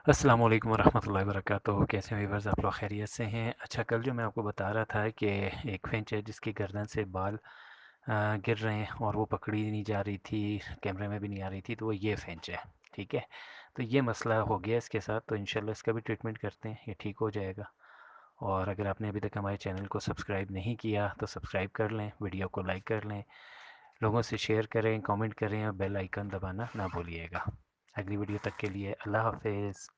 अस्सलाम वालेकुम वरहमतुल्लाहि वबरकातुहू। कैसे हैं व्यूअर्स? आप लोग खैरियत से हैं? अच्छा, कल जो मैं आपको बता रहा था कि एक फ़िंच है जिसकी गर्दन से बाल गिर रहे हैं और वो पकड़ी नहीं जा रही थी, कैमरे में भी नहीं आ रही थी, तो वो ये फ़िंच है। ठीक है, तो ये मसला हो गया इसके साथ, तो इंशाल्लाह इसका भी ट्रीटमेंट करते हैं, ये ठीक हो जाएगा। और अगर आपने अभी तक हमारे चैनल को सब्सक्राइब नहीं किया तो सब्सक्राइब कर लें, वीडियो को लाइक कर लें, लोगों से शेयर करें, कमेंट करें और बेल आइकन दबाना ना भूलिएगा। अगली वीडियो तक के लिए अल्लाह हाफिज़।